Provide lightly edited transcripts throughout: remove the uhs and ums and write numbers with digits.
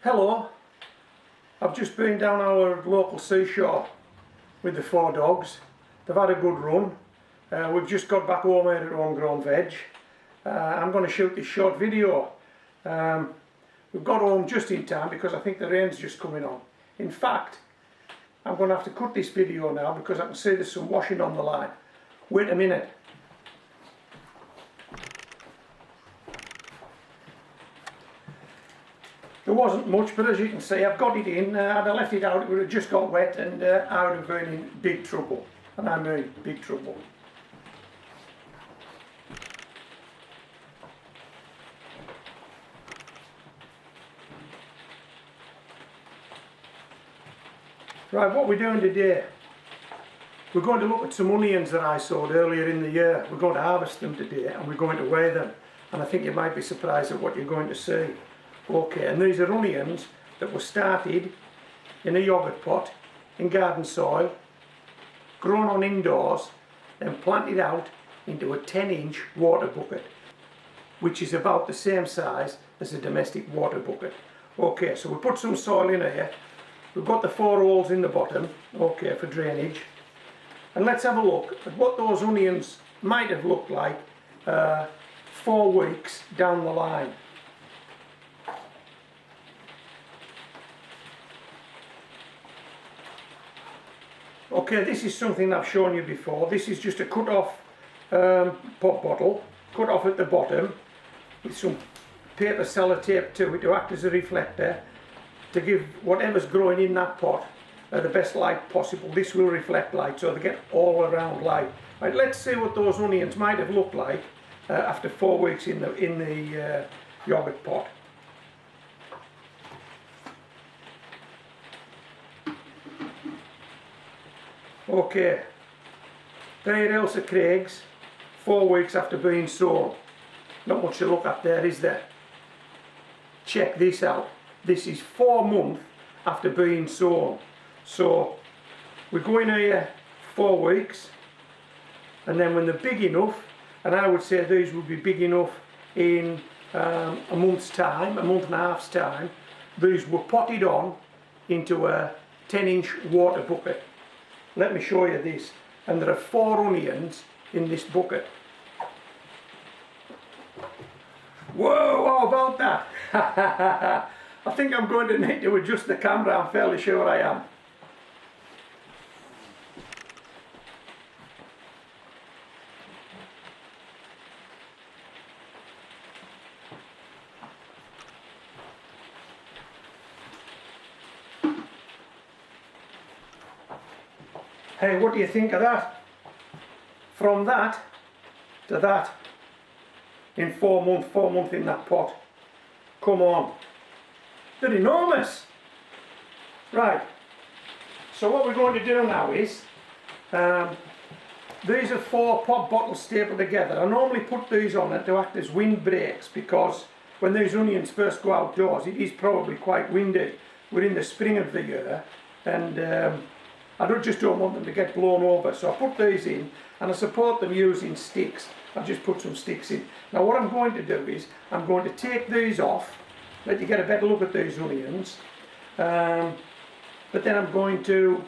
Hello, I've just been down our local seashore with the 4 dogs. They've had a good run. We've just got back home here at homegrown veg. I'm going to shoot this short video. We've got home just in time because I think the rain's just coming on. In fact, I'm going to have to cut this video now because I can see there's some washing on the line. Wait a minute. There wasn't much, but as you can see, I've got it in. Had I left it out, it would have just got wet and I would have been in big trouble. And I mean big trouble. Right, what we're doing today, we're going to look at some onions that I sowed earlier in the year. We're going to harvest them today and we're going to weigh them. And I think you might be surprised at what you're going to see. Okay, and these are onions that were started in a yoghurt pot, in garden soil, grown on indoors, then planted out into a 10-inch water bucket, which is about the same size as a domestic water bucket. Okay, so we put some soil in here. We've got the 4 holes in the bottom, okay, for drainage. And let's have a look at what those onions might have looked like 4 weeks down the line. Okay, this is something I've shown you before. This is just a cut off pop bottle, cut off at the bottom with some paper sellotape to it to act as a reflector to give whatever's growing in that pot the best light possible. This will reflect light so they get all around light. Right, let's see what those onions might have looked like after 4 weeks in the yoghurt pot. Okay, there Elsa Craig's 4 weeks after being sown. Not much to look at there, is there? Check this out. This is 4 months after being sown. So we go in here 4 weeks, and then when they're big enough, and I would say these would be big enough in a month's time, a month and a half's time, these were potted on into a 10-inch water bucket. Let me show you this. And there are 4 onions in this bucket. Whoa, how about that? I think I'm going to need to adjust the camera, I'm fairly sure I am. Hey, what do you think of that? From that to that in 4 months in that pot. Come on. They're enormous. Right. So what we're going to do now is, these are 4 pop bottles stapled together. I normally put these on it to act as wind breaks because when these onions first go outdoors it is probably quite windy. We're in the spring of the year and I don't want them to get blown over, so I put these in and I support them using sticks. I've just put some sticks in. Now what I'm going to do is I'm going to take these off, let you get a better look at these onions, but then I'm going to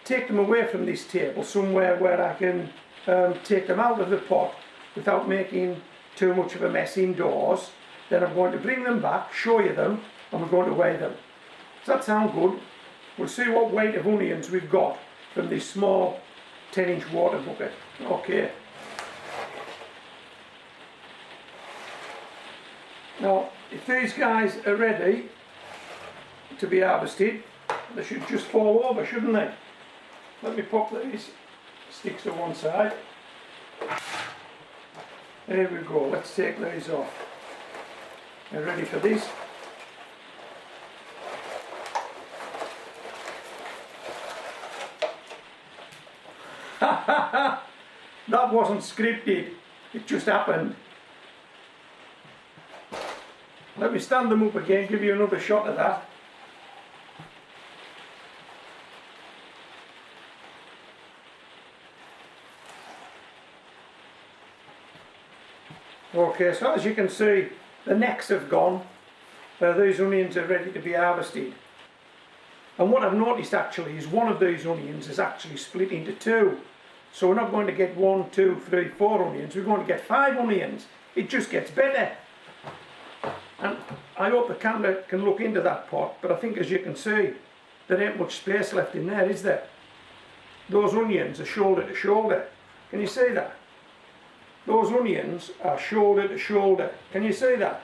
take them away from this table somewhere where I can take them out of the pot without making too much of a mess indoors. Then I'm going to bring them back, show you them, and we're going to weigh them. Does that sound good? We'll see what weight of onions we've got from this small 10-inch water bucket. Okay. Now, if these guys are ready to be harvested, they should just fall over, shouldn't they? Let me pop these sticks to one side. There we go, let's take these off. Are you ready for this? That wasn't scripted, it just happened. Let me stand them up again, give you another shot of that. Okay, so as you can see, the necks have gone, these onions are ready to be harvested. And what I've noticed actually is one of these onions is actually split into two. So we're not going to get 1, 2, 3, 4 onions, we're going to get 5 onions. It just gets better. And I hope the camera can look into that pot, but I think as you can see, there ain't much space left in there, is there? Those onions are shoulder to shoulder. Can you see that? Those onions are shoulder to shoulder. Can you see that?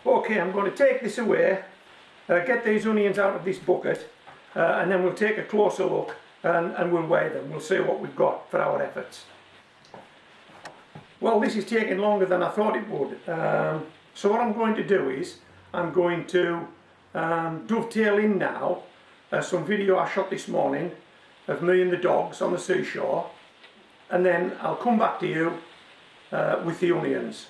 Okay, I'm going to take this away, get these onions out of this bucket, and then we'll take a closer look and we'll weigh them. We'll see what we've got for our efforts. Well, this is taking longer than I thought it would. So what I'm going to do is, I'm going to dovetail in now some video I shot this morning of me and the dogs on the seashore, and then I'll come back to you with the onions.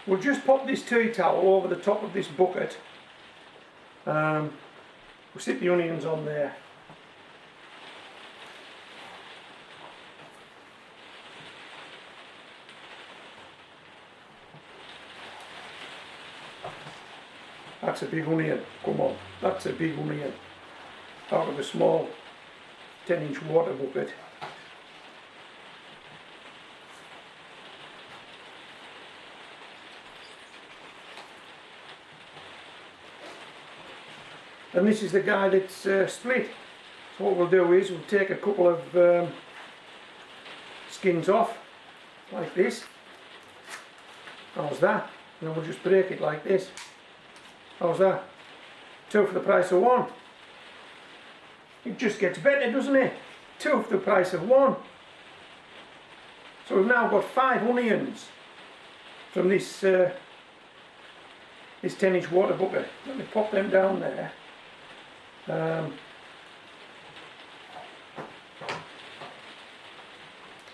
we'll just pop this tea towel over the top of this bucket. We'll stick the onions on there. That's a big onion, come on, that's a big onion. Out of a small 10-inch water bucket. And this is the guy that's split. So what we'll do is we'll take a couple of skins off, like this. How's that? And then we'll just break it like this. How's that? 2 for the price of 1. It just gets better, doesn't it? 2 for the price of 1. So we've now got 5 onions from this this 10-inch water bucket. Let me pop them down there.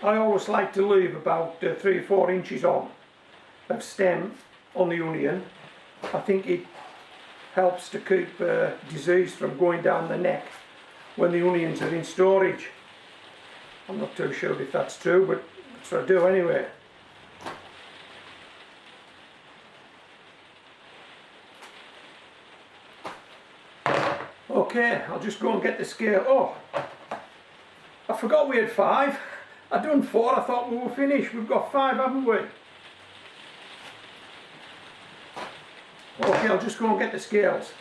I always like to leave about 3 or 4 inches on of stem on the onion. I think it helps to keep disease from going down the neck when the onions are in storage. I'm not too sure if that's true, but that's what I do anyway. Okay, I'll just go and get the scale. Oh, I forgot we had 5. I'd done 4, I thought we were finished. We've got 5, haven't we? Okay, I'll just go and get the scales.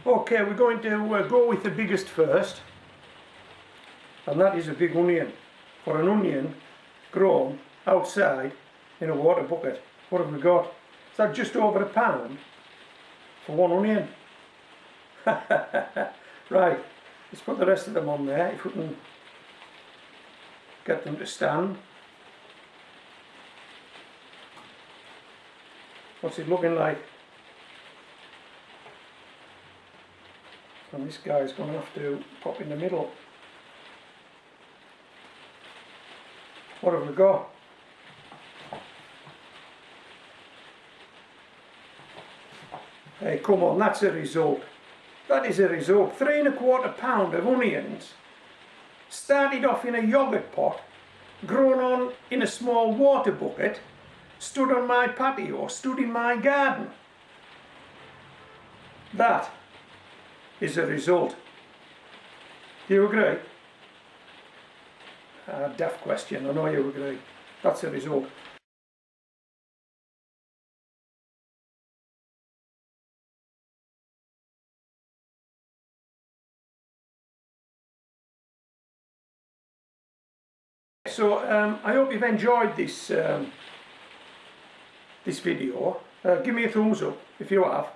Okay, we're going to go with the biggest first, and that is a big onion. For an onion grown outside in a water bucket. What have we got? Is that just over £1 for 1 onion? Right, let's put the rest of them on there if we can get them to stand. What's it looking like? And this guy's going to have to pop in the middle. What have we got? Hey, come on, that's a result. That is a result. 3 1/4 of onions. Started off in a yogurt pot, grown on in a small water bucket, stood on my patio, stood in my garden. That is a result. Do you agree? Daft question, I know you agree. That's a result. So I hope you've enjoyed this this video. Give me a thumbs up if you have.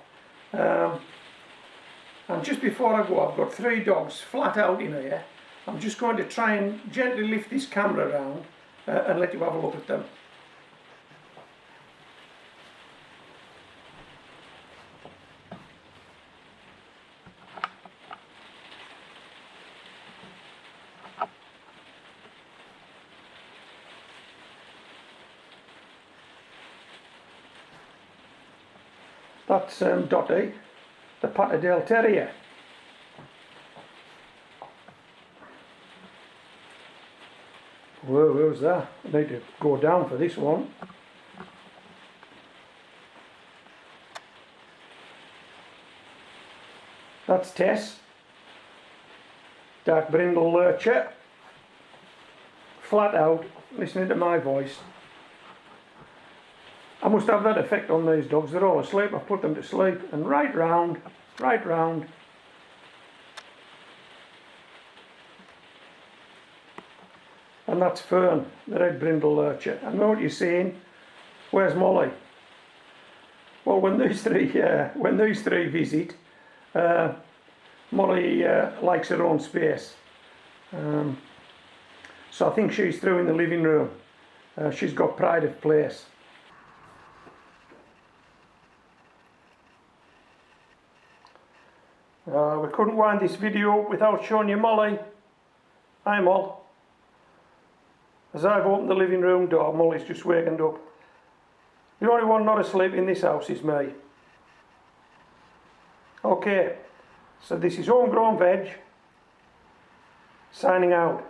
And just before I go, I've got 3 dogs flat out in here. I'm just going to try and gently lift this camera around and let you have a look at them. That's Dottie, the Patterdale Terrier. Whoa, who's that? I need to go down for this one. That's Tess, dark brindle lurcher, flat out, listening to my voice. I must have that effect on these dogs. They're all asleep. I've put them to sleep. And right round, right round. And that's Fern, the red brindle lurcher. I know what you're saying. Where's Molly? Well, when these three visit, Molly likes her own space. So I think she's through in the living room. She's got pride of place. We couldn't wind this video without showing you Molly. Hi Moll. As I've opened the living room door, Molly's just wakened up. The only one not asleep in this house is me. Okay, so this is Homegrown Veg, signing out.